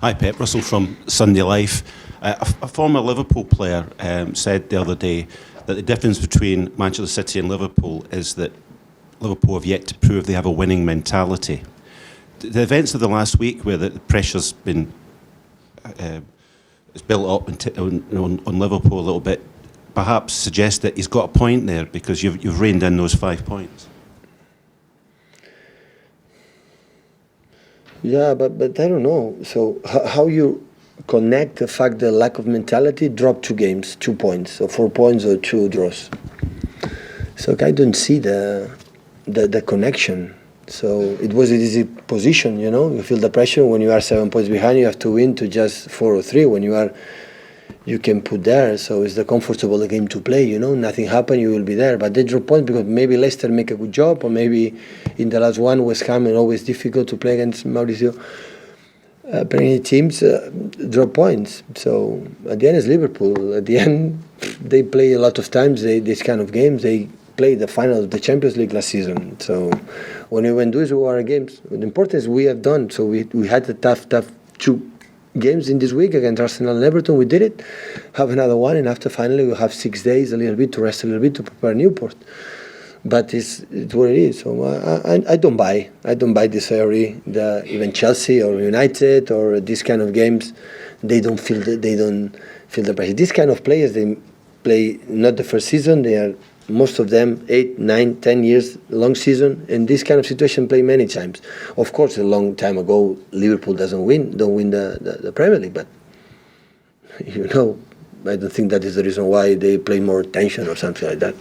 Hi Pep, Russell from Sunday Life. A former Liverpool player said the other day that the difference between Manchester City and Liverpool is that Liverpool have yet to prove they have a winning mentality. The events of the last week, where the pressure's been it's built up on Liverpool a little bit, perhaps suggest that he's got a point there because you've reined in those 5 points. Yeah, but I don't know. So how you connect the fact that lack of mentality dropped 2 games, 2 points, or 4 points, or 2 draws. So I don't see the connection. So it was an easy position, you know. You feel the pressure when you are 7 points behind. You have to win to just 4 or 3. When you can put there. So it's the comfortable game to play, you know. Nothing happened, you will be there. But they drop points because maybe Leicester make a good job, or maybe in the last one, West Ham, and always difficult to play against Mauricio. Premier teams drop points. So at the end, it's Liverpool. At the end, they play a lot of times this kind of games. They played the final of the Champions League last season. So when we went to these our games, the important is we have done. So we had a tough 2 games in this week against Arsenal and Everton. We did it. Have another one, and after finally we have 6 days a little bit to rest a little bit to prepare Newport. But it's what it is. So I don't buy this theory that even Chelsea or United or these kind of games, they don't feel the pressure. These kind of players, they play not the first season. They are most of them 8, 9, 10 years long season. In this kind of situation, play many times. Of course, a long time ago, Liverpool don't win the Premier League. But you know, I don't think that is the reason why they play more tension or something like that.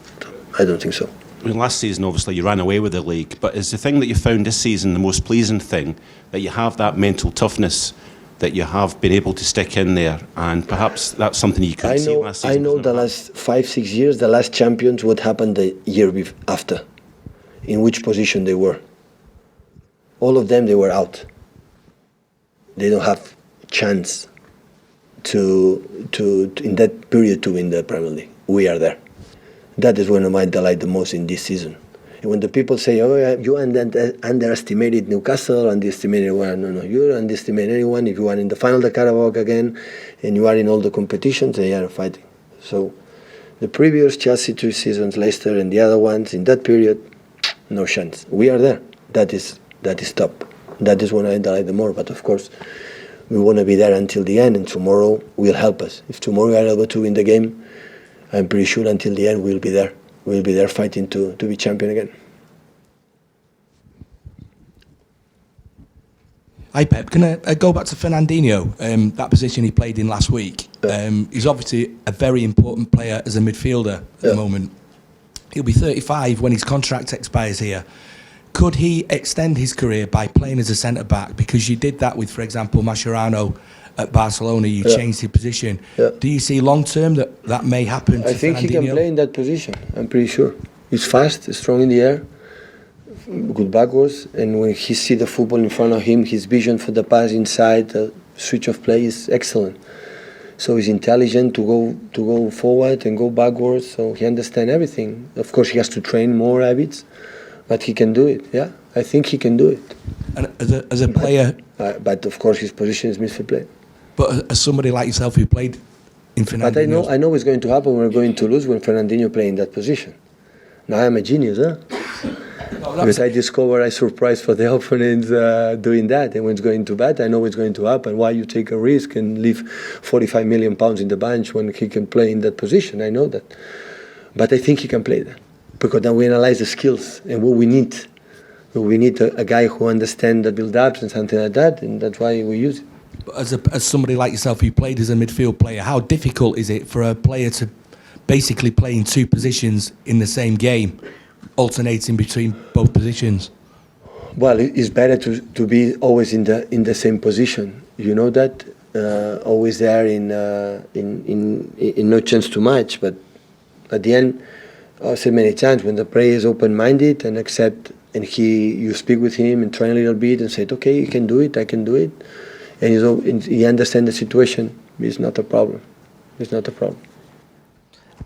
I don't think so. I mean, last season, obviously, you ran away with the league, but is the thing that you found this season the most pleasing thing, that you have that mental toughness, that you have been able to stick in there, and perhaps that's something you couldn't see last season? I know the last 5-6 years, the last champions, what happened the year after, in which position they were. All of them, they were out. They don't have chance to in that period to win the Premier League. We are there. That is when I delight the most in this season. And when the people say, "Oh, you underestimated Newcastle, underestimated anyone," no, you underestimate anyone. If you are in the final of the Carabao again, and you are in all the competitions, they are fighting. So, the previous Chelsea 2 seasons, Leicester, and the other ones in that period, no chance. We are there. That is top. That is when I delight the more. But of course, we want to be there until the end, and tomorrow will help us. If tomorrow we are able to win the game, I'm pretty sure until the end we'll be there. We'll be there fighting to be champion again. Hi Pep, can I go back to Fernandinho, that position he played in last week? He's obviously a very important player as a midfielder at the moment. He'll be 35 when his contract expires here. Could he extend his career by playing as a centre-back? Because you did that with, for example, Mascherano at Barcelona. You changed his position. Do you see long-term that may happen to I think Fernandinho? he can play in that position, I'm pretty sure. He's fast, strong in the air, good backwards, and when he see the football in front of him, his vision for the pass inside, the switch of play is excellent. So he's intelligent to go forward and go backwards, so he understands everything. Of course, he has to train more habits, but he can do it, yeah. I think he can do it. And as a player... But of course, his position is midfield play. But as somebody like yourself who played in Fernandinho... But I know what's going to happen. We're going to lose when Fernandinho play in that position. Now I'm a genius, huh? Because I surprised for the opponents doing that. And when it's going to bat, I know what's going to happen. Why you take a risk and leave 45 million pounds in the bench when he can play in that position? I know that. But I think he can play that. Because then we analyze the skills and what we need. We need a guy who understands the build-ups and something like that, and that's why we use it. As somebody like yourself who played as a midfield player, how difficult is it for a player to basically play in 2 positions in the same game, alternating between both positions? Well, it's better to be always in the same position. You know that, always there in no chance to match. But at the end, I said many times, when the player is open-minded and accept, and you speak with him and train a little bit and say, okay, you can do it, I can do it, and he understands the situation, it's not a problem. It's not a problem.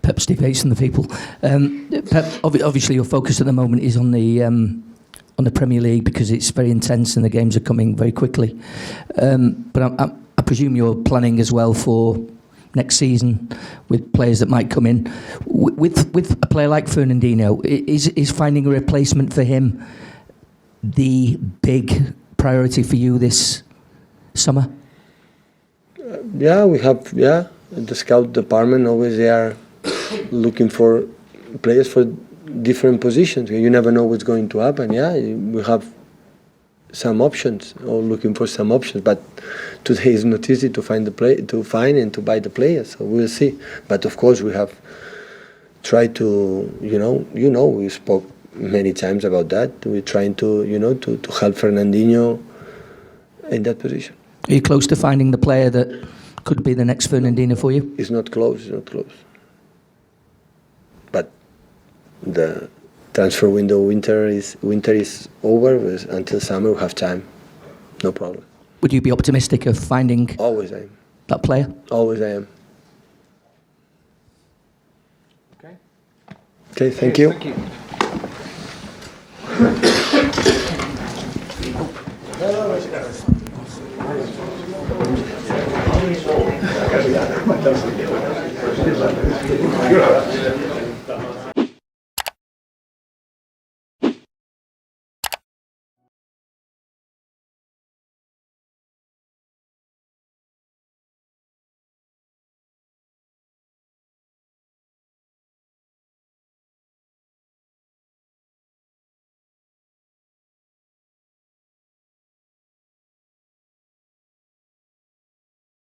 Pep, Steve Yates and the People. Pep, obviously your focus at the moment is on the Premier League because it's very intense and the games are coming very quickly. But presume you're planning as well for next season with players that might come in. With a player like Fernandinho, is finding a replacement for him the big priority for you this summer? Yeah, we have, the scout department always they are looking for players for different positions. You never know what's going to happen. Yeah, we have some options or looking for some options, but today is not easy to find and to buy the players. So we'll see. But of course, we have tried to, we spoke many times about that. We're trying to, to help Fernandinho in that position. Are you close to finding the player that could be the next Fernandinho for you? It's not close. It's not close. But the transfer winter is over. Until summer we have time. No problem. Would you be optimistic of finding Always I am. that player? Always I am. Okay, thank you. Thank you.